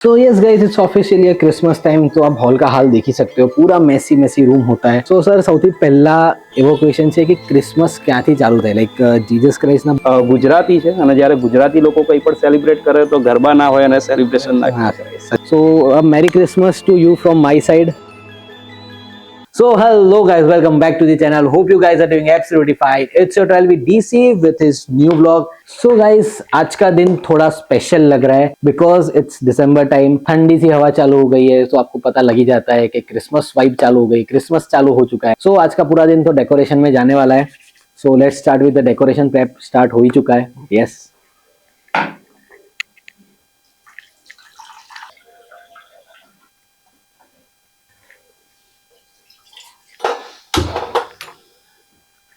तो yes guys, it's officially Christmas time. तो आप हॉल का हाल देख ही सकते हो, पूरा મેસી મેસી રૂમ होता है। तो સર સૌથી પહેલા એવો ક્વેશ્ચન છે કે ક્રિસમસ ક્યાંથી ચાલુ થાય? લાઈક જીસસ ક્રાઇસ્ટના ગુજરાતી છે અને જ્યારે ગુજરાતી લોકો કંઈ પણ સેલિબ્રેટ કરે તો ગરબા ના હોય અને સેલિબ્રેશન ના હા। So merry Christmas to you from my side. So hello guys, welcome back to the channel. Hope you guys are doing absolutely fine. It's your 12 with DC with his new vlog. So guys, आज का दिन थोड़ा special लग रहा है because it's December time. ठंडी सी हवा चालू हो गई है, तो आपको पता लग ही जाता है कि क्रिसमस वाइब चालू हो गई, क्रिसमस चालू हो चुका है। सो आज का पूरा दिन तो डेकोरेशन में जाने वाला है। So let's start with the decoration prep. Start हो ही चुका है। यस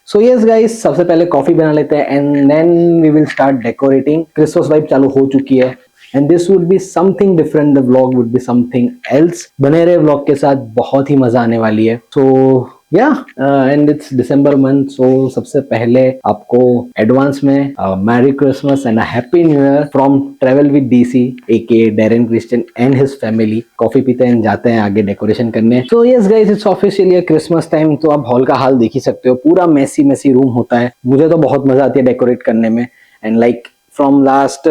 सो यस गाइस, सबसे पहले कॉफी बना लेते हैं and then we will start decorating. Christmas vibe चालू हो चुकी है and this would be something different. The vlog would be something else. बने रहे व्लॉग के साथ, बहुत ही मजा आने वाली है। सो या एंड इट्स दिसंबर मंथ। सो सबसे पहले आपको एडवांस में merry Christmas and happy new year from travel with DC AK Darren Christian and his family. Coffee पीते हैं, जाते हैं आगे डेकोरेशन करने। So yes guys, it's officially Christmas time. तो आप हॉल का हाल देख ही सकते हो, पूरा मैसी मैसी रूम होता है। मुझे तो बहुत मजा आती है डेकोरेट करने में and like from last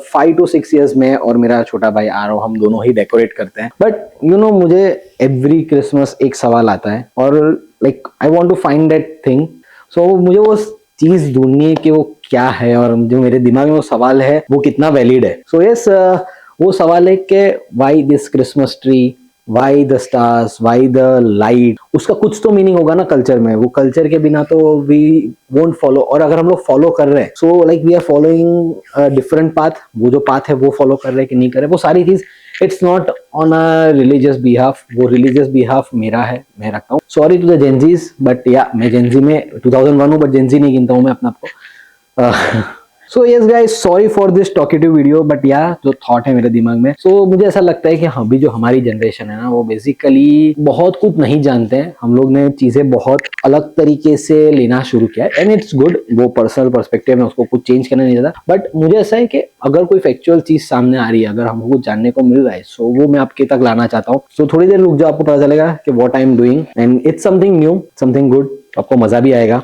5 to 6 years में और मेरा छोटा भाई आरव, हम दोनों ही डेकोरेट करते हैं। बट यू नो, मुझे एवरी क्रिसमस एक सवाल आता है और like I want to find that thing. So मुझे वो चीज ढूंढनी है कि वो क्या है और जो मेरे दिमाग में वो सवाल है वो कितना वैलिड है। सो यस, वो सवाल है कि why this Christmas tree, why the stars, why the light. उसका कुछ तो मीनिंग होगा ना कल्चर में। वो कल्चर के बिना तो वी वोंट फॉलो। और अगर हम लोग फॉलो कर रहे हैं, so like we are following different path. वो जो पाथ है वो फॉलो कर रहे हैं कि नहीं कर रहे, वो सारी चीज it's not on a religious behalf. वो रिलीजियस बिहाफ मेरा है, मैं रखता हूँ। Sorry to the Gen Zs, but या मैं जेंजी में 2001 हूँ, बट जेंजी नहीं गिनता हूँ मैं अपने आप को। So yes guys, sorry for this talkative video, but या जो थॉट है मेरे दिमाग में। सो मुझे ऐसा लगता है कि अभी जो हमारी जनरेशन है ना, वो बेसिकली बहुत कुछ नहीं जानते हैं। हम लोग ने चीजें बहुत अलग तरीके से लेना शुरू किया है एंड इट्स गुड। वो पर्सनल पर्सपेक्टिव में उसको कुछ चेंज करना नहीं चाहता। बट मुझे ऐसा है कि अगर कोई फैक्चुअल चीज सामने आ रही है, अगर हमको कुछ जानने को मिल रहा है, सो वो मैं आपके तक लाना चाहता हूँ। सो थोड़ी देर रुक जाओ, आपको पता चलेगा कि what I am doing and it's something new, something good. आपको मजा भी आएगा।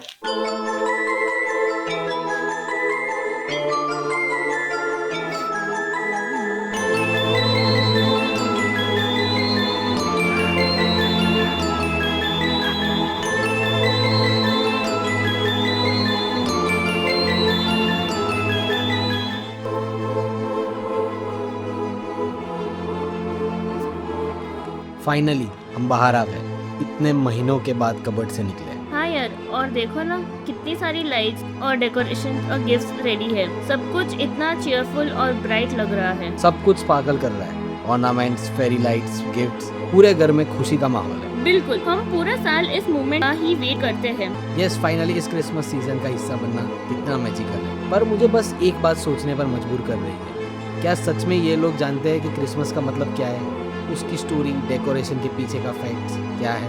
फाइनली हम बाहर आ गए, इतने महीनों के बाद कबर्ड से निकले। हाँ यार, और देखो ना कितनी सारी लाइट्स और डेकोरेशन और गिफ्ट्स रेडी है। सब कुछ इतना चीयरफुल और ब्राइट लग रहा है। सब कुछ पागल कर रहा है। ऑर्नामेंट्स, फेरी लाइट्स, गिफ्ट्स, पूरे घर में खुशी का माहौल है। बिल्कुल, हम पूरा साल इस मोमेंट का ही वेट करते हैं। यस, फाइनली इस क्रिसमस सीजन का हिस्सा बनना कितना मैजिकल है। पर मुझे बस एक बात सोचने पर मजबूर कर रही है, क्या सच में ये लोग जानते हैं कि क्रिसमस का मतलब क्या है? उसकी स्टोरी, डेकोरेशन के पीछे का फैक्ट्स क्या है?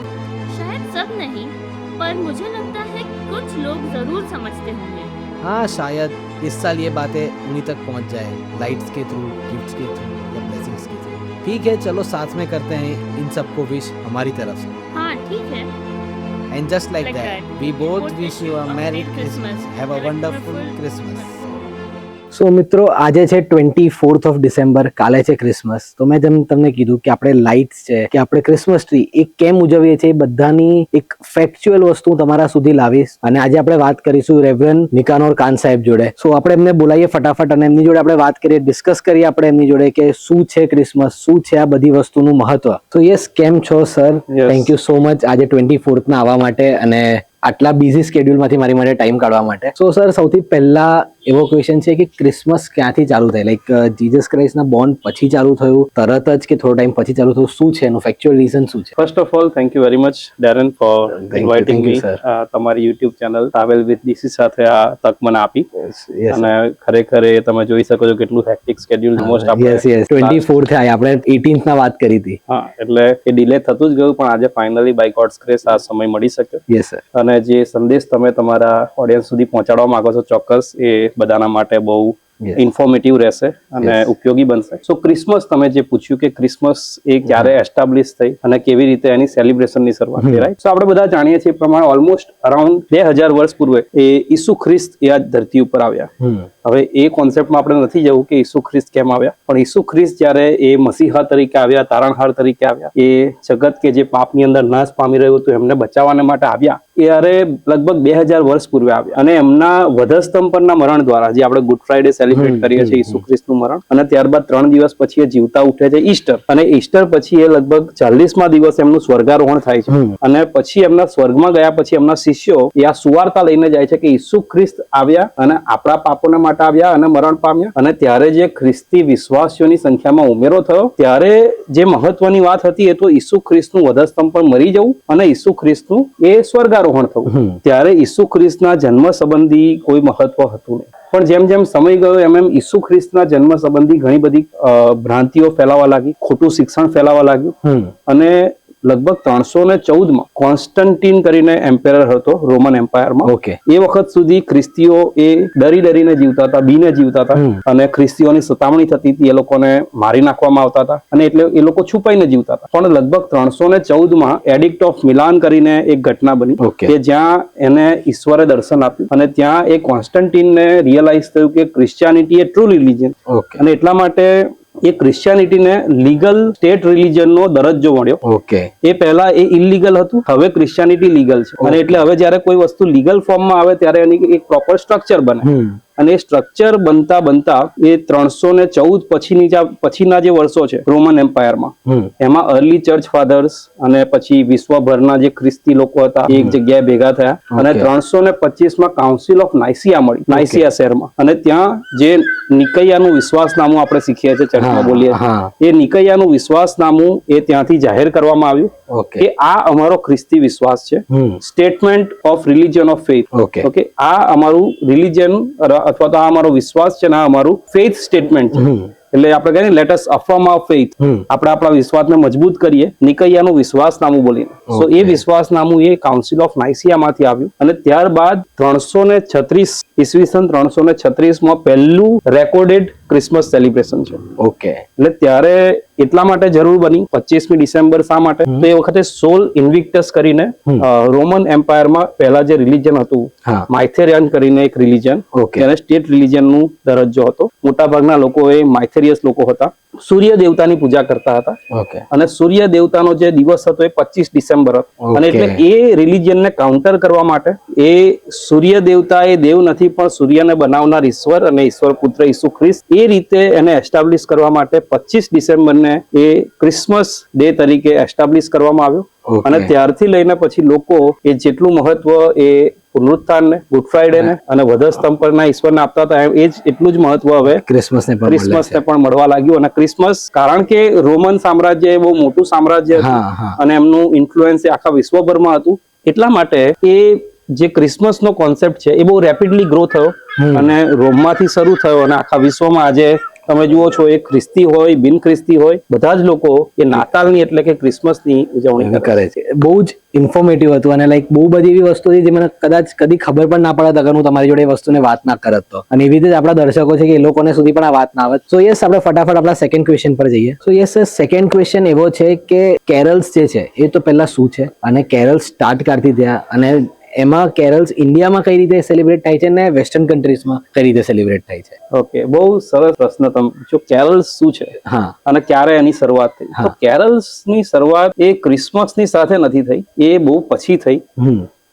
शायद सब नहीं, पर मुझे लगता है कुछ लोग जरूर समझते होंगे। हाँ शायद इस साल ये बातें उन्हीं तक पहुंच जाए, लाइट्स के थ्रू, गिफ्ट्स के थ्रू या ब्लेसिंग्स के थ्रू। ठीक है, चलो साथ में करते हैं इन सबको विश हमारी तरफ से। हाँ ठीक है। And just like that we both wish you a merry Christmas, have a wonderful Christmas. So મિત્રો, આજે છે 24th of December, કાલે છે ક્રિસમસ। તો મેં તમને કીધું કે આપણે લાઇટ્સ છે કે આપણે ક્રિસમસ ટ્રી એક કેમ ઉજવીએ છીએ, બધાની એક ફેક્ચ્યુઅલ વસ્તુ તમારા સુધી લાવીશ। અને આજે આપણે વાત કરીશું રેવરન્ડ નિકાનોર કાન સાહેબ જોડે। સો આપણે એમને બોલાવીએ ફટાફટ અને એમની જોડે આપણે વાત કરીએ, ડિસ્કસ કરીએ આપણે એમની જોડે કે શું છે ક્રિસમસ, શું છે આ બધી વસ્તુનું મહત્વ। તો યસ, કેમ છો sir? Thank you so much આજે 24th ના આવવા માટે અને આટલા બિઝી સ્કેડ્યુલમાંથી મારી માટે ટાઈમ કાઢવા માટે। સો સર, સૌથી પહેલા એવો ક્વેશ્ચન છે કે ક્રિસમસ ક્યાંથી ચાલુ થાય? લાઈક જીસસ ક્રાઇસ્ટના બોર્ન પછી ચાલુ થયું, તરત જ કે થોડો ટાઈમ પછી ચાલુ થયું? શું છે એનું ફેક્ચ્યુઅલ રીઝન શું છે? First of all thank you very much Darren for inviting me તમારી YouTube channel travel with DC સાથે આ તક મને આપી। અને ખરેખર એ તમે જોઈ શકો છો કેટલું હેક્ટિક સ્કેડ્યુલ મોસ્ટ આપણે 24th થાય, આપણે 18th ના વાત કરી હતી। હા, એટલે એ ડિલે થતું જ ગયું, પણ આજે ફાઇનલી બાય ગોડ્સ ગ્રેસ આ સમય મળી શકે। Yes sir. અને જે સંદેશ તમે તમારા ઓડિયન્સ સુધી પહોંચાડવા માંગો છો, ચોક્કસ એ બધાના માટે બહુ Yes. ઇન્ફોર્મેટિવ રહેશે અને Yes. ઉપયોગી બનશે. સો ક્રિસમસ તમે જે પૂછ્યું કે ક્રિસમસ એ ક્યારે એસ્ટાબ્લિશ થઈ અને કેવી રીતે એની સેલિબ્રેશનની શરૂઆત થઈ, રાઈટ? સો આપણે બધા જાણીએ છીએ એ પ્રમાણે ઓલમોસ્ટ અરાઉન્ડ 2000 વર્ષ પૂર્વે એ ઈસુ ખ્રિસ્ત એ આ ધરતી ઉપર આવ્યા. હવે એ કોન્સેપ્ટમાં આપણે નથી જવું કે ઈસુ ખ્રિસ્ત કેમ આવ્યા, પણ ઈસુ ખ્રિસ્ત જ્યારે એ મસીહા તરીકે આવ્યા, તારણહાર તરીકે આવ્યા, એ જગત કે જે પાપની અંદર નાશ પામી રહ્યું હતું એમને બચાવવાને માટે આવ્યા, ત્યારે લગભગ 2000 વર્ષ પૂર્વે આવ્યા અને એમના વધસ્તંભ પરના મરણ દ્વારા, જે આપણે ગુડ ફ્રાઈડે સેલિબ્રેટ કરીએ છીએ ઈસુ ખ્રિસ્તનું મરણ, અને ત્યારબાદ 3 દિવસ પછી એ જીવતા ઉઠે છે ઈસ્ટર, અને ઈસ્ટર પછી એ લગભગ 40મા દિવસે એમનું સ્વર્ગારોહણ થાય છે. અને પછી એમના સ્વર્ગમાં ગયા પછી એમના શિષ્યો એ આ સુવાર્તા લઈને જાય છે કે ઈસુ ખ્રિસ્ત આવ્યા અને આપણા પાપોને માટે આવ્યા અને મરણ પામ્યા, અને ત્યારે જે ખ્રિસ્તી વિશ્વાસીઓની સંખ્યામાં ઉમેરો થયો, ત્યારે જે મહત્વની વાત હતી એ તો ઈસુ ખ્રિસ્તનું વધસ્તંભ પર મરી જવું અને ઈસુ ખ્રિસ્તનું એ સ્વર્ગારોહણ થવું. ત્યારે ઈસુ ખ્રિસ્તના જન્મ સંબંધી કોઈ મહત્વ હતું નહીં. પણ જેમ જેમ સમય ગયો એમ એમ ઈસુ ખ્રિસ્તના જન્મ સંબંધી ઘણી બધી ભ્રાંતિઓ ફેલાવા લાગી, ખોટું શિક્ષણ ફેલાવા લાગ્યું, અને લગભગ 314માં કોન્સ્ટન્ટીન કરીને એમ્પેરર હતો રોમન એમ્પાયરમાં. એ વખત સુધી ખ્રિસ્તીઓ એ ડરીને જીવતા હતા, બીને જીવતા હતા, અને ખ્રિસ્તીઓની સતામણી થતી હતી, એ લોકોને મારી નાખવામાં આવતા હતા, અને એટલે એ લોકો છુપાઈને જીવતા હતા. પણ લગભગ 314માં એડિક્ટ ઓફ મિલાન કરીને એક ઘટના બની કે જ્યાં એને ઈશ્વરે દર્શન આપ્યું, અને ત્યાં એ કોન્સ્ટન્ટીનને રિયલાઇઝ થયું કે ક્રિશ્ચિયાનિટી એ ટ્રુ રિલિજન, અને એટલા માટે એ ક્રિશ્ચિયાનિટીને લીગલ સ્ટેટ રિલિજનનો દરજ્જો મળ્યો. એ પહેલા એ ઇલીગલ હતું, હવે ક્રિશ્ચિયાનિટી લીગલ છે, અને એટલે હવે જ્યારે કોઈ વસ્તુ લીગલ ફોર્મમાં આવે ત્યારે એની એક પ્રોપર સ્ટ્રક્ચર બને, અને એ સ્ટ્રક્ચર બનતા એ 314 પછીના જે વર્ષો છે રોમન એમ્પાયરમાં, એમાં અર્લી ચર્ચ ફાધર્સ અને પછી વિશ્વભરના જે ખ્રિસ્તી લોકો હતા એક જગ્યાએ ભેગા થયા, અને 325માં કાઉન્સિલ ઓફ નાઇસિયા મળી, નાઇસિયા શહેરમાં, અને ત્યાં જે નિકૈયાનું વિશ્વાસનામું આપણે શીખીએ છીએ, ચર્ચમાં બોલીએ, એ નિકૈયાનું વિશ્વાસનામું એ ત્યાંથી જાહેર કરવામાં આવ્યું કે આ અમારો ખ્રિસ્તી વિશ્વાસ છે, statement of religion of faith. Okay, આ અમારું રિલિજન અથવા તો આ અમારો વિશ્વાસ છે ને આ અમારું ફેથ સ્ટેટમેન્ટ છે. એટલે આપણે કહીએ લેટ અસ અફર્મ આવર ફેથ, આપણે આપણા વિશ્વાસને મજબૂત કરીએ નિકૈયાનું વિશ્વાસનામું બોલીને. સો એ વિશ્વાસનામું એ કાઉન્સિલ ઓફ નાઇસિયામાંથી આવ્યું, અને ત્યારબાદ 336 ઈસવીસન 336માં પહેલું રેકોર્ડેડ ક્રિસમસ સેલિબ્રેશન છે. એટલે ત્યારે એટલા માટે જરૂર બની 25મી ડિસેમ્બર. શા માટે? તો એ વખતે સોલ ઇન્વિક્ટસ કરીને રોમન એમ્પાયરમાં પહેલા જે રિલિજન હતું માઇથેરિયન કરીને એક રિલિજન, તેને સ્ટેટ રિલિજનનું દરજ્જો હતો. મોટા ભાગના લોકો એ માઇથેરિયસ લોકો હતા, સૂર્ય દેવતાની પૂજા કરતા હતા, અને સૂર્ય દેવતાનો જે દિવસ હતો એ 25 ડિસેમ્બર હતો. અને એટલે એ રિલિજનને કાઉન્ટર કરવા માટે એ સૂર્ય દેવતા એ દેવ નથી પણ સૂર્યને બનાવનાર ઈશ્વર અને ઈશ્વર પુત્ર ઈસુ ખ્રિસ્ત, એ રીતે એને એસ્ટાબ્લિશ કરવા માટે 25 ડિસેમ્બરને એ ક્રિસમસ ડે તરીકે એસ્ટાબ્લિશ કરવામાં આવ્યો. અને ત્યારથી લઈને પછી લોકો એ જેટલું મહત્વ એ પુનરુત્થાનને, ગુડ ફ્રાઈડેને અને વધસ્તંભ પરના ઈશ્વરને આપતા હતા, એ જ એટલું જ મહત્વ હવે ક્રિસમસને પણ મળવા લાગ્યું. અને ક્રિસમસ, કારણ કે રોમન સામ્રાજ્ય એ બહુ મોટું સામ્રાજ્ય હતું અને એમનું ઇન્ફ્લુએન્સ આખા વિશ્વભરમાં હતું, એટલા માટે એ જે ક્રિસમસનો કોન્સેપ્ટ છે એ બહુ રેપિડલી ગ્રો થયો, અને રોમમાંથી શરૂ થયો, અને આખા વિશ્વમાં આજે તમે જુઓ છો એ ખ્રિસ્તી હોય, બિન ખ્રિસ્તી હોય, બધા જ લોકો એ નાતાલની એટલે કે ક્રિસમસની ઉજવણી કરે છે. બહુ જ ઇન્ફોર્મેટિવ હતું, અને લાઈક બહુ બધી એવી વસ્તુ હતી જે મને કદાચ કદી ખબર પણ ના પડત અગર હું તમારી જોડે એ વસ્તુને વાત ના કરત તો, અને એવી રીતે આપણા દર્શકો છે કે એ લોકોને સુધી પણ આ વાત ના આવત. સો યસ, આપણે ફટાફટ આપણા સેકન્ડ ક્વેશ્ચન પર જઈએ. સો યસ, સેકન્ડ ક્વેશ્ચન એવો છે કે કેરલ્સ જે છે એ તો પહેલા શું છે, અને કેરલ્સ સ્ટાર્ટ ક્યારથી થયા, અને એમાં કેરલ્સ ઇન્ડિયામાં કઈ રીતે સેલિબ્રેટ થાય છે અને વેસ્ટર્ન કન્ટ્રીઝમાં કઈ રીતે સેલિબ્રેટ થાય છે? ઓકે, બહુ સરસ પ્રશ્ન તમે પૂછ્યો. કેરલ્સ શું છે અને ક્યારે એની શરૂઆત થઈ? તો કેરલ્સની શરૂઆત એ ક્રિસમસની સાથે નથી થઈ, એ બહુ પછી થઈ.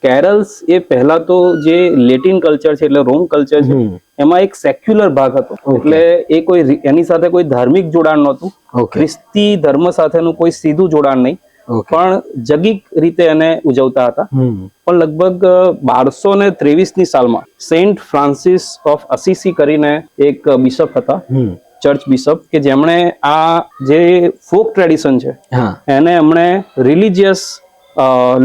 કેરલ્સ એ પહેલા તો જે લેટિન કલ્ચર છે એટલે રોમ કલ્ચર છે, એમાં એક સેક્યુલર ભાગ હતો, એટલે એ કોઈ એની સાથે કોઈ ધાર્મિક જોડાણ નહોતું, ખ્રિસ્તી ધર્મ સાથેનું કોઈ સીધું જોડાણ નહીં, પણ જગીક રીતે એને ઉજવતા હતા. પણ લગભગ 1223ની સાલમાં સેન્ટ ફ્રાન્સિસ ઓફ અસીસી કરીને એક બિશપ હતા, ચર્ચ બિશપ, કે જેમણે આ જે ફોક ટ્રેડિશન છે એને એમણે રિલિજિયસ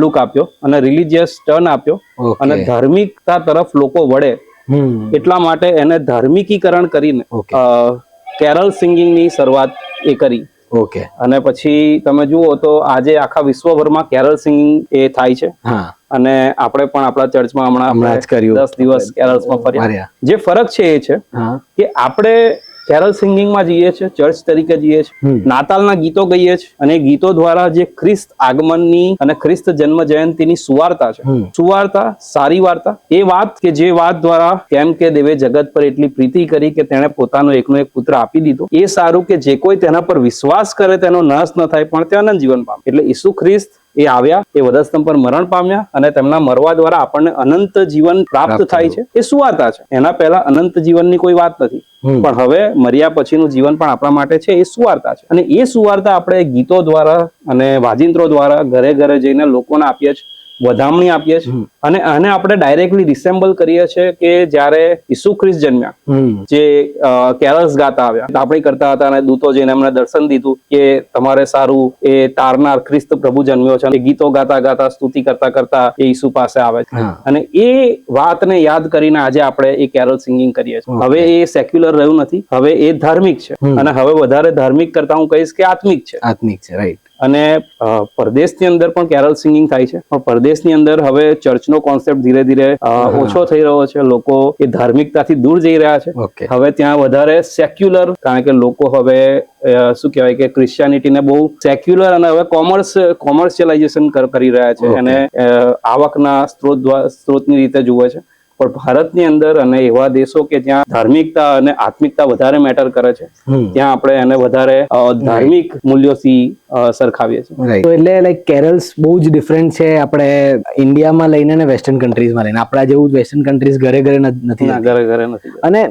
લુક આપ્યો અને રિલિજિયસ ટર્ન આપ્યો, અને ધાર્મિકતા તરફ લોકો વળે એટલા માટે એને ધાર્મિકીકરણ કરીને કેરલ સિંગિંગની શરૂઆત એ કરી. ઓકે. અને પછી તમે જુઓ તો આજે આખા વિશ્વભરમાં કેરલ સિંગિંગ એ થાય છે. હા. અને આપણે પણ આપણા ચર્ચમાં હમણાં જ કર્યું. 10 દિવસ કેરલ્સમાં ફર્યા. ફર્યા. જે ફરક છે એ છે હા. કે આપણે કેરલ સિંગિંગમાં જઈએ છીએ, ચર્ચ તરીકે જઈએ છીએ, નાતાલના ગીતો ગઈએ છીએ અને એ ગીતો દ્વારા જે ખ્રિસ્ત આગમનની અને ખ્રિસ્ત જન્મ જયંતિની સુવાર્તા છે, સુવાર્તા, સારી વાર્તા, એ વાત કે જે વાત દ્વારા કેમ કે દેવે જગત પર એટલી પ્રીતિ કરી કે તેણે પોતાનો એકનો એક પુત્ર આપી દીધો, એ સારું કે જે કોઈ તેના પર વિશ્વાસ કરે તેનો નાશ ન થાય પણ તે અનંત જીવન પામે. એટલે ઈસુ ખ્રિસ્ત એ આવ્યા, એ વધસ્તંભ પર મરણ પામ્યા અને તેમના મરવા દ્વારા આપણને અનંત જીવન પ્રાપ્ત થાય છે. એ સુવાર્તા છે. એના પહેલા અનંત જીવનની કોઈ વાત નથી, પણ હવે મર્યા પછીનું જીવન પણ આપણા માટે છે. એ સુવાર્તા છે અને એ સુવાર્તા આપણે ગીતો દ્વારા અને વાજિંત્રો દ્વારા ઘરે ઘરે જઈને લોકોને આપીએ છીએ, વધામણી આપીએ છીએ અને આને આપણે ડાયરેક્ટલી રિસેમ્બલ કરીએ છીએ કે જ્યારે ઈસુ ખ્રિસ્ત જન્મ્યા, જે કેરલ્સ ગાતા આવ્યા, તાપણી કરતા હતા અને દૂતો જઈને એમને દર્શન દીધું કે તમારે સારું, એ તારનાર ખ્રિસ્ત પ્રભુ જન્મ્યો છે. એ ગીતો ગાતા ગાતા, સ્તુતિ કરતા કરતા એ ઈસુ પાસે આવે છે અને એ વાતને યાદ કરીને આજે આપણે એ કેરલ સિંગિંગ કરીએ છીએ. હવે એ સેક્યુલર રહ્યું નથી, હવે એ ધાર્મિક છે અને હવે વધારે ધાર્મિક કરતા હું કહીશ કે આત્મિક છે. આત્મિક છે, રાઈટ. અને પરદેશની અંદર પણ કેરલ સિંગિંગ થાય છે, પણ પરદેશની અંદર હવે ચર્ચનો કોન્સેપ્ટ ધીરે ધીરે ઓછો થઈ રહ્યો છે. લોકો એ ધાર્મિકતાથી દૂર જઈ રહ્યા છે. ઓકે. હવે ત્યાં વધારે સેક્યુલર, કારણ કે લોકો હવે શું કહેવાય કે ક્રિશ્ચિયાનિટીને બહુ સેક્યુલર અને હવે કોમર્શિયલાઇઝેશન કરી રહ્યા છે અને આવકના સ્ત્રોતની રીતે જુએ છે. પણ ભારતની અંદર અને એવા દેશો કે જ્યાં ધાર્મિકતા અને આત્મિકતા વધારે મેટર કરે છે, ત્યાં આપણે એને વધારે ધાર્મિક મૂલ્યોથી સરખાવીએ છીએ. તો એટલે લાઈક કેરલ્સ બહુ જ ડિફરન્ટ છે આપણે ઇન્ડિયામાં લઈને ને વેસ્ટર્ન કન્ટ્રીઝમાં લઈને. આપણા જેવું વેસ્ટર્ન કન્ટ્રીઝ ઘરે ઘરે નથી, ઘરે ઘરે નથી. અને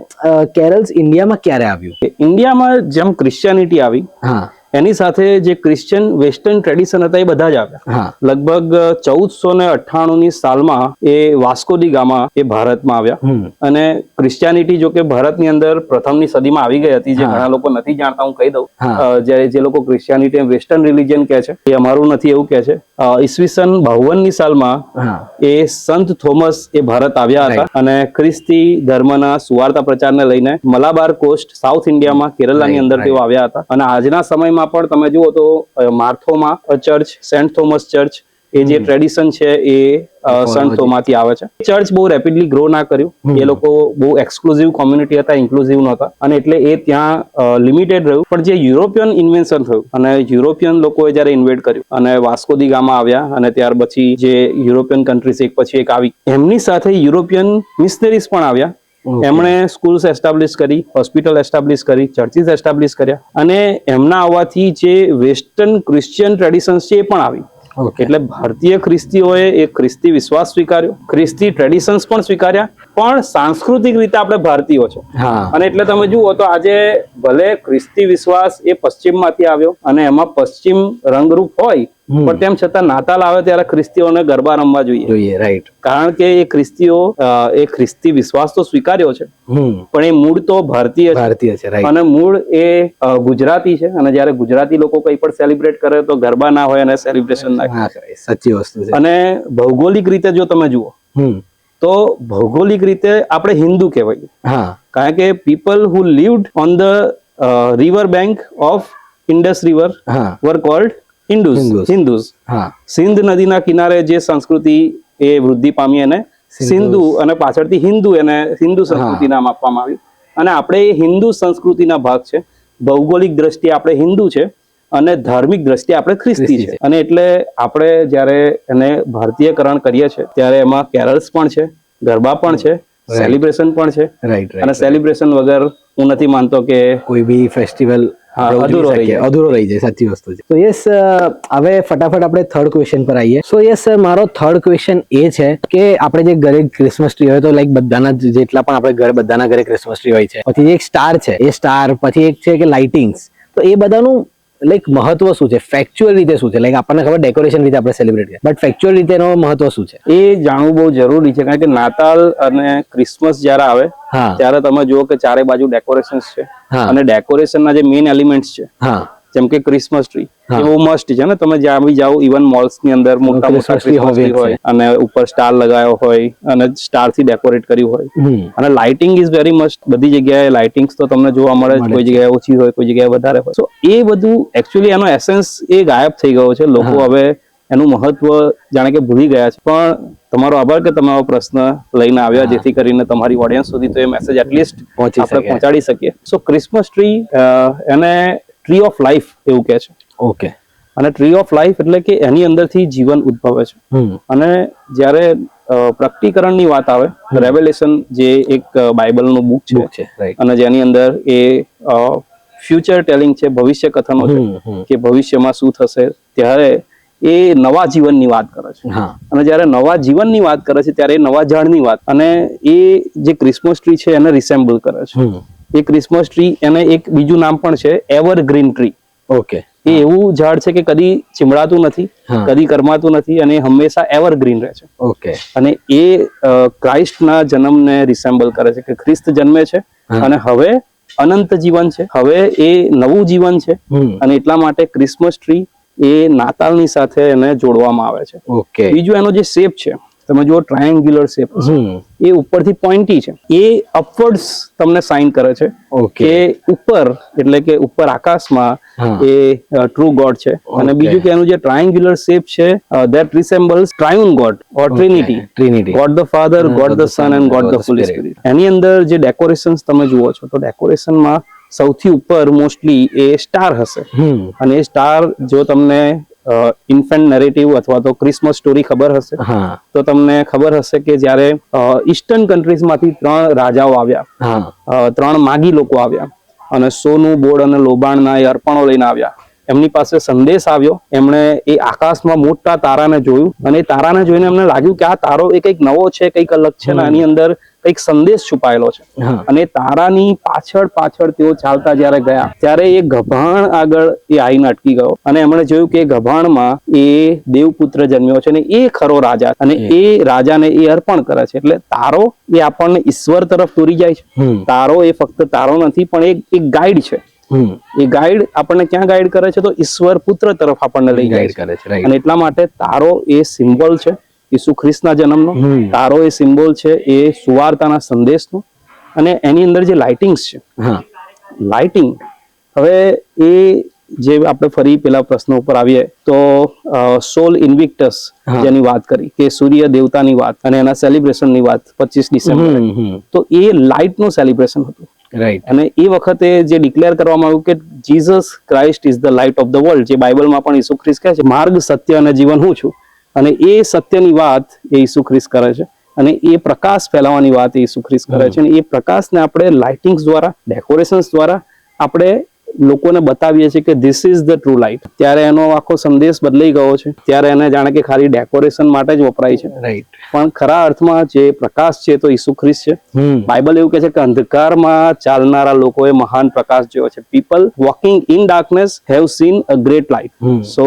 કેરલ્સ ઇન્ડિયામાં ક્યારે આવ્યું? ઇન્ડિયામાં જેમ ક્રિશ્ચિયાનિટી આવી, હા, એની સાથે જે ક્રિશ્ચિયન વેસ્ટર્ન ટ્રેડિશન હતા એ બધા જ આવ્યા. લગભગ 1498 સાલમાં એ વાસ્કો દી ગામા એ ભારતમાં આવ્યા અને ક્રિશ્ચિયાનિટી જો કે ભારતની અંદર પ્રથમની સદીમાં આવી ગઈ હતી, જે ઘણા લોકો નથી જાણતા, હું કહી દઉં. જ્યારે જે લોકો ક્રિશ્ચિયાનિટી વેસ્ટર્ન રિલિજન કહે છે એ અમારું નથી એવું કહે છે. ઈસવીસન 52ની સાલમાં એ સંત થોમસ એ ભારત આવ્યા હતા અને ખ્રિસ્તી ધર્મના સુવાર્તા પ્રચારને લઈને મલાબાર કોસ્ટ, સાઉથ ઇન્ડિયામાં, કેરલાની અંદર તેઓ આવ્યા હતા. અને આજના સમયમાં પણ તમે જુઓ તો માર્થોમા ચર્ચ, સેન્ટ થોમસ ચર્ચ, એ જે ટ્રેડિશન છે એ સંત થોમાથી આવે છે. ચર્ચ બહુ રેપિડલી ગ્રો ના કર્યું, એ લોકો બહુ એક્સક્લુઝિવ કોમ્યુનિટી હતા, ઇન્ક્લુઝિવ નહોતા અને એટલે એ ત્યાં લિમિટેડ રહ્યું. પણ જે યુરોપિયન ઇન્વેન્શન થયું અને યુરોપિયન લોકોએ જયારે ઇન્વેડ કર્યું અને વાસ્કો દી ગામા આવ્યા અને ત્યાર પછી જે યુરોપિયન કન્ટ્રીઝ એક પછી એક આવી, એમની સાથે યુરોપિયન મિશનરીઝ પણ આવ્યા. એમણે સ્કૂલ્સ એસ્ટાબ્લિશ કરી, હોસ્પિટલ એસ્ટાબ્લિશ કરી, ચર્ચીસ એસ્ટાબ્લિશ કર્યા અને એમના આવવાથી જે વેસ્ટર્ન ક્રિશ્ચિયન ટ્રેડિશન્સ છે એ પણ આવી. એટલે ભારતીય ખ્રિસ્તીઓએ એક ખ્રિસ્તી વિશ્વાસ સ્વીકાર્યો, ખ્રિસ્તી ટ્રેડિશન્સ પણ સ્વીકાર્યા, પણ સાંસ્કૃતિક રીતે આપણે ભારતીયો છે. અને એટલે તમે જુઓ તો આજે ભલે ખ્રિસ્તી વિશ્વાસ એ પશ્ચિમમાંથી આવ્યો અને એમાં પશ્ચિમ રંગરૂપ હોય, પણ તેમ છતાં નાતાલ આવે ત્યારે ખ્રિસ્તીઓને ગરબા રમવા જોઈએ, રાઈટ. કારણ કે એ ખ્રિસ્તીઓ એ ખ્રિસ્તી વિશ્વાસ તો સ્વીકાર્યો છે, પણ એ મૂળ તો ભારતીય છે અને મૂળ એ ગુજરાતી છે. અને જયારે ગુજરાતી લોકો કંઈ પણ સેલિબ્રેટ કરે તો ગરબા ના હોય અને સેલિબ્રેશન ના કરે. સાચી વસ્તુ છે. અને ભૌગોલિક રીતે જો તમે જુઓ તો ભૌગોલિક રીતે આપણે હિન્દુ કહેવાય, કારણ કે people who lived on the river bank of Indus river were called Hindus. Sindh નદીના કિનારે જે સંસ્કૃતિ એ વૃદ્ધિ પામી અને સિંધુ અને પાછળથી હિન્દુ, એને હિન્દુ સંસ્કૃતિ નામ આપવામાં આવ્યું. અને આપણે એ હિન્દુ સંસ્કૃતિના ભાગ છે. ભૌગોલિક દ્રષ્ટિએ આપણે હિન્દુ છે અને ધાર્મિક દ્રષ્ટિએ આપણે ખ્રિસ્તી છે. અને એટલે આપણે જ્યારે એને ભારતીયકરણ કરીએ છીએ ત્યારે એમાં કેરલ્સ પણ છે, ગરબા પણ છે, સેલિબ્રેશન પણ છે. અને સેલિબ્રેશન વગર હું નથી માનતો કે કોઈ બી ફેસ્ટિવલ અધૂરો રહી જાય. સાચી વસ્તુ છે. તો યસ, હવે ફટાફટ આપણે થર્ડ ક્વેશ્ચન પર આવીએ. સો યસ, મારો થર્ડ ક્વેશ્ચન એ છે કે આપણે જે ઘરે ક્રિસમસ ટ્રી હોય તો લાઈક બધાના જેટલા પણ આપણે ઘરે બધાના ઘરે ક્રિસમસ ટ્રી હોય છે, પછી એક સ્ટાર છે, એ સ્ટાર પછી એક છે કે લાઇટિંગ્સ, તો એ બધાનું લાઈક મહત્વ શું છે? ફેક્ચ્યુઅલ રીતે શું છે? લાઈક આપણને ખબર ડેકોરેશન રીતે આપણે સેલિબ્રેટ કરીએ, બટ ફેક્ચ્યુઅલ રીતે એનો મહત્વ શું છે એ જાણવું બહુ જરૂરી છે. કારણ કે નાતાલ અને ક્રિસમસ જયારે આવે ત્યારે તમે જુઓ કે ચારે બાજુ ડેકોરેશન્સ છે અને ડેકોરેશનના જે મેઇન એલિમેન્ટ્સ છે જેમ કે ક્રિસમસ ટ્રી હા. એ બહુ મસ્ત છે ને, તમે જ્યાં બી જાઓ ઇવન મોલ્સ ની અંદર મોટા મોટા Christmas tree ક્રિસમસ હોય ટ્રી હોય અને ઉપર સ્ટાર લગાવ્યો હોય અને સ્ટાર થી ડેકોરેટ કર્યું હોય અને લાઇટિંગ ઇઝ વેરી મસ્ટ. બધી જગ્યાએ લાઇટિંગ્સ તો તમને જોવા મળે મળે છે, કોઈ છે. જગ્યાએ ઓછી હોય, કોઈ જગ્યાએ વધારે હોય. સો એ બધું એકચ્યુઅલી એનો એસેન્સ એ ગાયબ થઈ ગયો છે. લોકો હા. હવે એનું મહત્વ જાણે કે ભૂલી ગયા છે. પણ તમારો આભાર કે તમે આવો પ્રશ્ન લઈને આવ્યા, હા. જેથી કરીને તમારી ઓડિયન્સ સુધી તો એ મેસેજ એટલીસ્ટ પહોંચી આપણે શકે. પહોંચાડી શકીએ. સો ક્રિસમસ ટ્રી એને ટ્રી ઓફ લાઈફ એવું કહે છે. ઓકે. અને ટ્રી ઓફ લાઈફ એટલે કે એની અંદરથી જીવન ઉદ્ભવે છે. અને જ્યારે પ્રકટીકરણની વાત આવે, રેવેલેશન જે એક બાઇબલનું બુક છે રાઈટ. અને જેની અંદર એ ફ્યુચર ટેલિંગ છે, ભવિષ્ય કથનો છે કે ભવિષ્યમાં શું થશે, ત્યારે એ નવા જીવનની વાત કરે છે. હા. અને જ્યારે નવા જીવનની વાત કરે છે ત્યારે એ નવા ઝાડની વાત, અને એ જે ક્રિસમસ ટ્રી છે એને રિસેમ્બલ કરે છે. એ ક્રિસમસ ટ્રી એને એક બીજું નામ પણ છે, એવરગ્રીન ટ્રી. ઓકે. એ એવું ઝાડ છે કે કદી ચીમડાતું નથી, હા. કદી કરમાતું નથી અને હંમેશા એવરગ્રીન રહે છે. ઓકે. અને એ ક્રાઇસ્ટના જન્મને રિસેમ્બલ કરે છે કે ખ્રિસ્ત જન્મે છે અને હવે અનંત જીવન છે, હવે એ નવું જીવન છે. અને એટલા માટે ક્રિસમસ ટ્રી એ નાતાલની સાથે એને જોડવામાં આવે છે. ઓકે. બીજું એનો જે શેપ છે, તમે જુઓ ટ્રાયેંગ્યુલર શેપ છે, એ ઉપરથી પોઇન્ટી છે. એ અપવર્ડ્સ તમને સાઇન કરે છે ઓકે. કે ઉપર, એટલે કે ઉપર આકાશમાં એ ટ્રુ ગોડ છે. અને બીજું કે એનું જે ટ્રાયેંગ્યુલર શેપ છે, that resembles triune god or trinity, god the father, god the son and god the holy spirit. એની અંદર જે ડેકોરેશન્સ તમે જુઓ છો, તો ડેકોરેશનમાં સૌથી ઉપર મોસ્ટલી એ સ્ટાર હશે. અને એ સ્ટાર, જો તમને ઇન્ફન્ટ નરેટિવ અથવા તો ક્રિસમસ સ્ટોરી ખબર હશે તો તમને ખબર હશે કે જ્યારે ઈસ્ટર્ન કન્ટ્રીઝમાંથી 3 રાજાઓ આવ્યા, 3 માગી લોકો આવ્યા અને સોનું, બોળ અને લોબાણના એ અર્પણો લઈને આવ્યા. એમની પાસે સંદેશ આવ્યો, એમણે એ આકાશમાં મોટા તારાને જોયું અને એ તારાને જોઈને એમને લાગ્યું કે આ તારો એ કંઈક નવો છે, કંઈક અલગ છે ને આની અંદર કંઈક સંદેશ છુપાયેલો છે. અને તારાની પાછળ પાછળ તેઓ ચાલતા જ્યારે ગયા ત્યારે એ ગભાણ આગળ એ આવીને અટકી ગયો અને એમણે જોયું કે ગભાણમાં એ દેવપુત્ર જન્મ્યો છે અને એ ખરો રાજા, અને એ રાજાને એ અર્પણ કરે છે. એટલે તારો એ આપણને ઈશ્વર તરફ દોરી જાય છે. તારો એ ફક્ત તારો નથી, પણ એક ગાઈડ છે. એ ગાઈડ આપણને ક્યાં ગાઈડ કરે છે? તો ઈશ્વર પુત્ર તરફ આપણને લઈ જાય છે. અને એટલા માટે તારો એ સિમ્બોલ છે ઈસુ ખ્રિસ્તના જન્મનો. તારો એ સિમ્બોલ છે એ સુવાર્તાના સંદેશનો. અને એની અંદર જે લાઇટિંગ્સ છે, લાઇટિંગ, હવે એ જે આપણે ફરી પેલા પ્રશ્ન ઉપર આવીએ તો સોલ ઇન્વિક્ટસ જેની વાત કરી, કે સૂર્ય દેવતાની વાત અને એના સેલિબ્રેશનની વાત 25 ડિસેમ્બર, તો એ લાઇટનું સેલિબ્રેશન હતું. અને એ વખતે જે ડિક્લેર કરવામાં આવ્યું કે Jesus Christ is the light of the world, જે બાઇબલમાં પણ ઈસુ ખ્રિસ્ત કહે છે, માર્ગ, સત્ય અને જીવન હું છું. અને એ સત્યની વાત એ ઈસુ ખ્રિસ્ત કરે છે અને એ પ્રકાશ ફેલાવવાની વાત એ ઈસુ ખ્રિસ્ત કરે છે. અને એ પ્રકાશને આપણે લાઇટિંગ્સ દ્વારા, ડેકોરેશન્સ દ્વારા આપણે લોકોને બતાવીએ છીએ કે this is the true light. ત્યારે એનો આખો સંદેશ બદલાઈ ગયો છે. ત્યારે એને જાણે કે ખાલી ડેકોરેશન માટે જ વપરાય છે, પણ ખરા અર્થમાં જે પ્રકાશ છે તો ઈસુ ખ્રિસ્ત છે. બાઇબલ એવું કહે છે કે અંધકારમાં ચાલનારા લોકોએ મહાન પ્રકાશ જોયો છે. People walking in darkness have seen a great light. So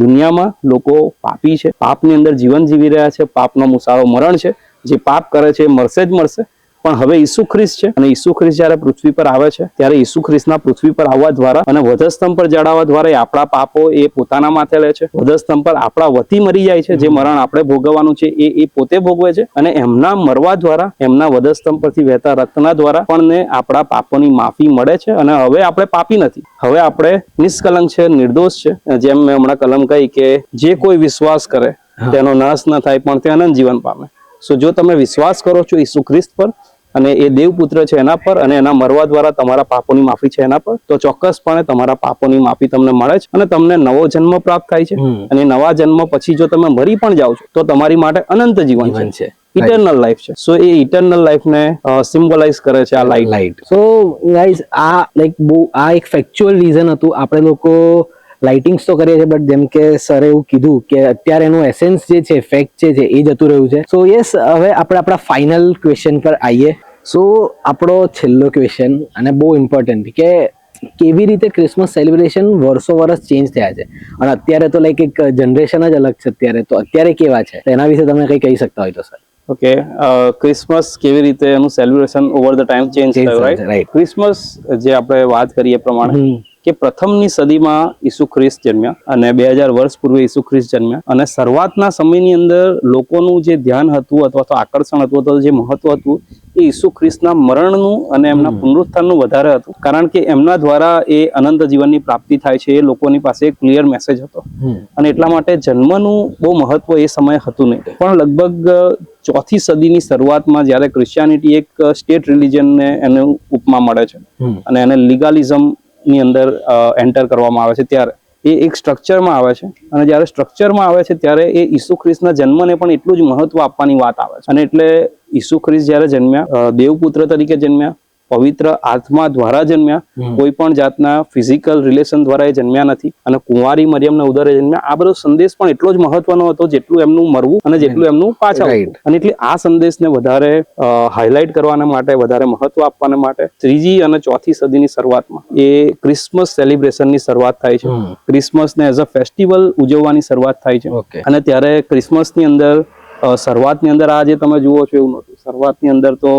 દુનિયામાં લોકો પાપી છે, પાપની અંદર જીવન જીવી રહ્યા છે, પાપનો મુસાળો મરણ છે. જે પાપ કરે છે એ મરશે જ મરશે. પણ હવે ઈસુ ખ્રિસ્ત છે, અને ઈસુ ખ્રિસ્ત જ્યારે પૃથ્વી પર આવે છે ત્યારે ઈસુ ખ્રિસ્તના પૃથ્વી પર આવવા દ્વારા અને વધસ્તંભ પર જડાવવા દ્વારા એ આપણા પાપો એ પોતાના માથે લે છે. વધસ્તંભ પર આપણા વતી મરી જાય છે. જે મરણ આપણે ભોગવવાનું છે એ પોતે ભોગવે છે, અને એમના મરવા દ્વારા, એમના વધસ્તંભ પરથી વહેતા રક્તના દ્વારા આપણને આપણા પાપોની માફી મળે છે. અને હવે આપણે પાપી નથી, હવે આપણે નિષ્કલંક છે, નિર્દોષ છે. જેમ મેં હમણાં કલમ કહી કે જે કોઈ વિશ્વાસ કરે તેનો નાશ ન થાય પણ તે અનંત જીવન પામે. સો જો તમે વિશ્વાસ કરો છો ઈસુ ખ્રિસ્ત પર અને એ દેવપુત્ર છે એના પર, અને એના મરવા દ્વારા તમારા પાપોની માફી છે એના પર, તો ચોક્કસપણે તમારા પાપોની માફી તમને મળે છે અને તમને નવો જન્મ પ્રાપ્ત થાય છે. અને નવા જન્મ પછી જો તમે મરી પણ જાઓ છો તો તમારી માટે અનંત જીવન છે, ઇટર્નલ લાઈફ છે. સો એ ઇટર્નલ લાઈફને સિમ્બોલાઇઝ કરે છે આ લાઇટ. સો ગાઈઝ, આ લાઈક બહુ આ એક ફેક્ચ્યુઅલ રીઝન હતું. આપણે લોકો લાઇટિંગ્સ તો કરીએ છીએ, બટ જેમ કે સરે એવું કીધું કે અત્યારે એનું એસેન્સ જે છે, ફેક્ટ છે એ જતું રહ્યું છે. સો યસ, હવે આપણે આપણા ફાઇનલ ક્વેશ્ચન પર આવીએ. સો આપણો છેલ્લો ક્વેશ્ચન, અને બહુ ઇમ્પોર્ટન્ટ, કે કેવી રીતે ક્રિસમસ સેલિબ્રેશન વર્ષો વર્ષ ચેન્જ થયા છે, અને અત્યારે તો લાઈક એક જનરેશન જ અલગ છે. અત્યારે તો અત્યારે કેવા છે, એના વિશે તમે કંઈ કહી શકતા હોય તો સર. ઓકે, ક્રિસમસ કેવી રીતે એનું celebration over the time change થયું, રાઈટ? ક્રિસમસ જે આપણે વાત કરીએ પ્રમાણે કે પ્રથમની સદીમાં ઈસુ ખ્રિસ્ત જન્મ્યા અને 2000 વર્ષ પૂર્વે ઈસુ ખ્રિસ્ત જન્મ્યા અને શરૂઆતના સમયની અંદર લોકોનું જે ધ્યાન હતું અથવા તો આકર્ષણ હતું અથવા જે મહત્વ હતું એ ઈસુ ખ્રિસ્તના મરણનું અને એમના પુનરુત્થાનનું વધારે હતું, કારણ કે એમના દ્વારા એ અનંત જીવનની પ્રાપ્તિ થાય છે એ લોકોની પાસે એક ક્લિયર મેસેજ હતો અને એટલા માટે જન્મનું બહુ મહત્વ એ સમયે હતું નહીં. પણ લગભગ 4th સદીની શરૂઆતમાં જ્યારે ક્રિશ્ચિયાનિટી એક સ્ટેટ રિલિજનને એને ઉપમા મળે છે અને એને લીગાલિઝમ ની અંદર એન્ટર કરવામાં આવે છે ત્યારે એ એક સ્ટ્રક્ચરમાં આવે છે અને જ્યારે સ્ટ્રક્ચરમાં આવે છે ત્યારે એ ઈસુ ખ્રિસ્તના જન્મને પણ એટલું જ મહત્વ આપવાની વાત આવે છે. અને એટલે ઈસુ ખ્રિસ્ત જ્યારે જન્મ્યા, દેવપુત્ર તરીકે જન્મ્યા, પવિત્ર આત્મા દ્વારા જન્મ્યા, કોઈ પણ જાતના ફિઝિકલ રિલેશન દ્વારા એ જન્મ્યા નથી અને કુંવારી મરિયમના ઉદરે જન્મ્યા. આ બધો સંદેશ પણ એટલો જ મહત્વનો હતો જેટલું એમનું મરવું અને જેટલું એમનું પાછા આવવું. અને એટલે આ સંદેશને વધારે હાઇલાઇટ કરવાના માટે, વધારે મહત્વ આપવાના માટે 3જી અને 4થી સદીની શરૂઆતમાં એ ક્રિસમસ સેલિબ્રેશનની શરૂઆત થાય છે. ક્રિસમસને એઝ અ ફેસ્ટિવલ ઉજવવાની શરૂઆત થાય છે અને ત્યારે ક્રિસમસની અંદર શરૂઆતની અંદર આ જે તમે જુઓ છો એવું નહોતું. શરૂઆતની અંદર તો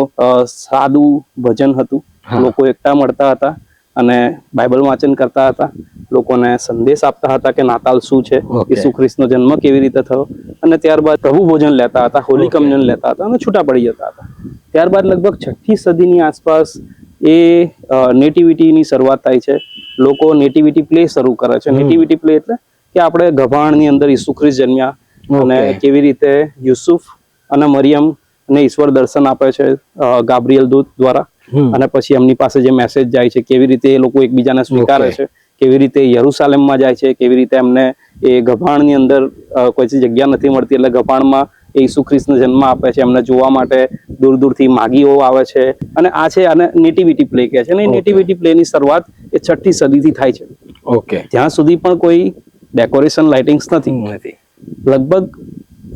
સાદું ભજન હતું, લોકો એકઠા મળતા હતા અને બાઇબલ વાંચન કરતા હતા, લોકોને સંદેશ આપતા હતા કે નાતાલ શું છે, ઈસુ ખ્રિસ્તનો જન્મ કેવી રીતે થયો, અને ત્યારબાદ પ્રભુ ભોજન લેતા હતા, હોલી કમ્યુનિયન લેતા હતા અને છૂટા પડી જતા હતા. ત્યારબાદ લગભગ 6ઠી સદીની આસપાસ એ નેટિવિટીની શરૂઆત થાય છે. લોકો નેટિવિટી પ્લે શરૂ કરે છે. નેટિવિટી પ્લે એટલે કે આપણે ગભાણની અંદર ઈસુ ખ્રિસ્ત જન્મ્યા અને કેવી રીતે યુસુફ અને મરિયમ ને ઈશ્વર દર્શન આપે છે ગાબ્રિયલ દૂત દ્વારા અને પછી એમની પાસે જે મેસેજ જાય છે, કેવી રીતે એ લોકો એકબીજાને સ્વીકારે છે, કેવી રીતે યરુસાલેમમાં જાય છે, કેવી રીતે એમને એ ગભાણની અંદર કોઈ જગ્યા નથી મળતી એટલે ગભાણમાં એ ઈસુ ખ્રિસ્તનો જન્મ આપે છે. એમને જોવા માટે દૂર દૂરથી માગીઓ આવે છે અને આ છે આને નેટિવિટી પ્લે કહે છે. અને નેટિવિટી પ્લેની શરૂઆત એ 6ઠી સદીથી થાય છે. ત્યાં સુધી પણ કોઈ ડેકોરેશન લાઇટિંગ્સ નથી. લગભગ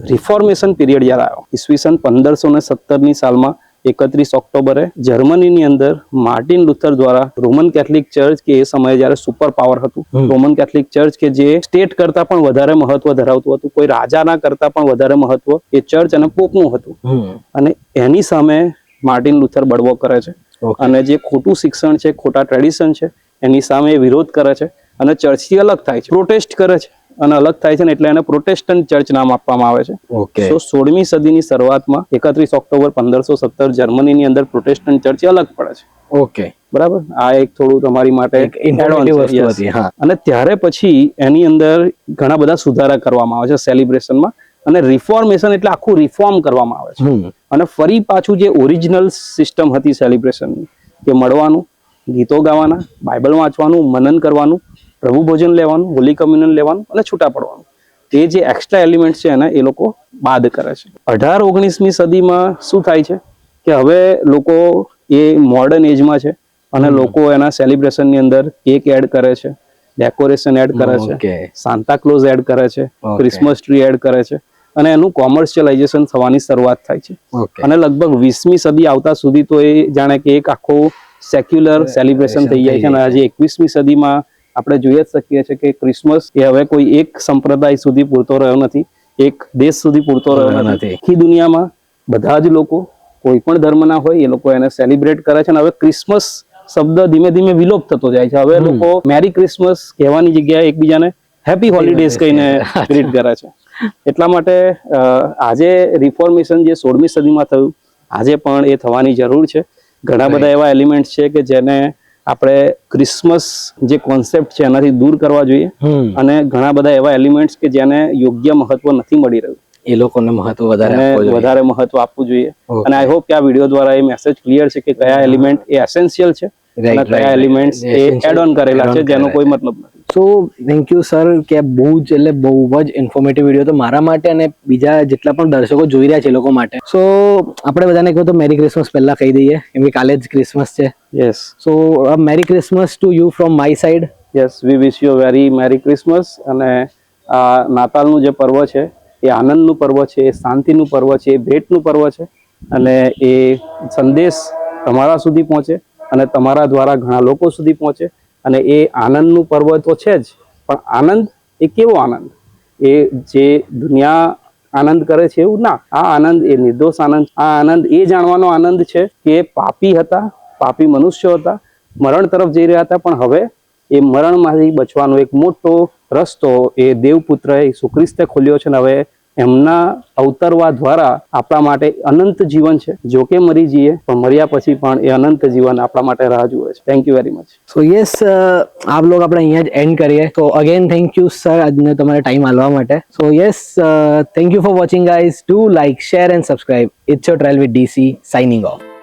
રિફોર્મેશન પીરિયડ જ્યારે આવ્યો, ઈસવીસન 1517ની સાલમાં 31 ઓક્ટોબરે જર્મનીની અંદર માર્ટિન લુથર દ્વારા રોમન કેથલિક ચર્ચ, કે એ સમયે જ્યારે સુપર પાવર હતું, રોમન કેથલિક ચર્ચ કે જે સ્ટેટ કરતા પણ વધારે મહત્વ ધરાવતું હતું, કોઈ રાજાના કરતા પણ વધારે મહત્વ એ ચર્ચ અને પોપનું હતું, અને એની સામે માર્ટિન લુથર બળવો કરે છે અને જે ખોટું શિક્ષણ છે, ખોટા ટ્રેડિશન છે એની સામે વિરોધ કરે છે અને ચર્ચથી અલગ થાય છે, પ્રોટેસ્ટ કરે છે અને અલગ થાય છે ને એટલે એને પ્રોટેસ્ટન્ટ ચર્ચ નામ આપવામાં આવે છે. તો 16મી સદીની શરૂઆતમાં 31 ઓક્ટોબર 1517 જર્મનીની અંદર પ્રોટેસ્ટન્ટ ચર્ચ અલગ પડે છે. બરાબર, આ એક થોડું તમારી માટે અને ત્યારે પછી એની અંદર ઘણા બધા સુધારા કરવામાં આવે છે સેલિબ્રેશનમાં અને રિફોર્મેશન એટલે આખું રિફોર્મ કરવામાં આવે છે અને ફરી પાછું જે ઓરિજિનલ સિસ્ટમ હતી સેલિબ્રેશનની કે મળવાનું, ગીતો ગાવાના, બાઇબલ વાંચવાનું, મનન કરવાનું, પ્રભુ ભોજન લેવાનું, હોલી કમ્યુનિયન લેવાનું અને છૂટા પડવાનું, તે જે એક્સ્ટ્રા એલિમેન્ટ છે એને એ લોકો બાદ કરે છે. 18-19મી સદીમાં શું થાય છે કે હવે લોકો એ મોડર્ન એજમાં છે અને લોકો એના સેલિબ્રેશનની અંદર કેક એડ કરે છે, ડેકોરેશન એડ કરે છે, સાન્તા ક્લોઝ એડ કરે છે, ક્રિસમસ ટ્રી એડ કરે છે અને એનું કોમર્શિયલાઇઝેશન થવાની શરૂઆત થાય છે. અને લગભગ 20મી સદી આવતા સુધી તો એ જાણે કે એક આખો સેક્યુલર સેલિબ્રેશન થઈ જાય છે અને આજે 21મી સદીમાં આપણે જોઈ જ શકીએ છીએ કે ક્રિસમસ એ હવે કોઈ એક સંપ્રદાય સુધી પૂરતો રહ્યો નથી, એક દેશ સુધી પૂરતો રહ્યો નથી. આખી દુનિયામાં બધા જ લોકો કોઈ પણ ધર્મના હોય એ લોકો એને સેલિબ્રેટ કરે છે અને હવે ક્રિસમસ શબ્દ ધીમે ધીમે વિલોપ થતો જાય છે. હવે લોકો મેરી ક્રિસમસ કહેવાની જગ્યાએ એકબીજાને હેપી હોલિડેઝ કહીને ગ્રીટ કરે છે. એટલા માટે આજે રિફોર્મેશન જે 16મી સદીમાં થયું, આજે પણ એ થવાની જરૂર છે. ઘણા બધા એવા એલિમેન્ટ છે કે જેને આપણે ક્રિસમસ જે કોન્સેપ્ટ છે એનાથી દૂર કરવા જોઈએ અને ઘણા બધા એવા એલિમેન્ટ્સ કે જેને યોગ્ય મહત્વ નથી મળી રહ્યું એ લોકોને મહત્વ વધારે મહત્વ આપવું જોઈએ. અને આઈ હોપ કે આ વિડીયો દ્વારા એ મેસેજ ક્લિયર છે કે કયા એલિમેન્ટ એ એસેન્શિયલ છે અને કયા એલિમેન્ટ્સ એ એડ ઓન કરેલા છે જેનો કોઈ મતલબ નથી. સો થેન્ક યુ સર કે બહુ જ ઇન્ફોર્મેટિવ વિડીયો તો મારા માટે અને બીજા જેટલા પણ દર્શકો જોઈ રહ્યા છે એ લોકો માટે. સો આપણે બધાને કહો તો મેરી ક્રિસમસ પહેલા કહી દઈએ, કેમ કે કાલે જ ક્રિસમસ છે. Yes, so merry Christmas to you from my side. Yes, we wish you very merry Christmas. અને આ નાતાલનું જે પર્વ છે એ આનંદનું પર્વ છે, એ શાંતિનું પર્વ છે, એ ભેટનું પર્વ છે અને એ સંદેશ તમારા સુધી પહોંચે અને તમારા દ્વારા ઘણા લોકો સુધી પહોંચે. અને એ આનંદનું પર્વ તો છે જ, પણ આનંદ એ કેવો આનંદ? એ જે દુનિયા આનંદ કરે છે એવું ના. આ આનંદ એ નિર્દોષ આનંદ. આ આનંદ એ જાણવાનો આનંદ છે કે પાપી હતા, પાપી મનુષ્યો હતા, મરણ તરફ જઈ રહ્યા હતા, પણ હવે એ મરણમાંથી બચવાનો એક મોટો રસ્તો એ દેવપુત્ર ઈસુ ખ્રિસ્તે ખોલ્યો છે. અને હવે એમના અવતરવા દ્વારા આપણા માટે અનંત જીવન છે. જો કે મરી જઈએ પણ મર્યા પછી પણ એ અનંત જીવન આપણા માટે રાહ જુએ છે. Thank you very much. So yes, આપ લોગ આપણે અહીંયા જ એન્ડ કરીએ. તો અગેન થેન્ક યુ સર આજને તમારે ટાઈમ આલવા માટે. So yes, thank you for watching guys. Do like, share and subscribe. It's your trial with DC signing of.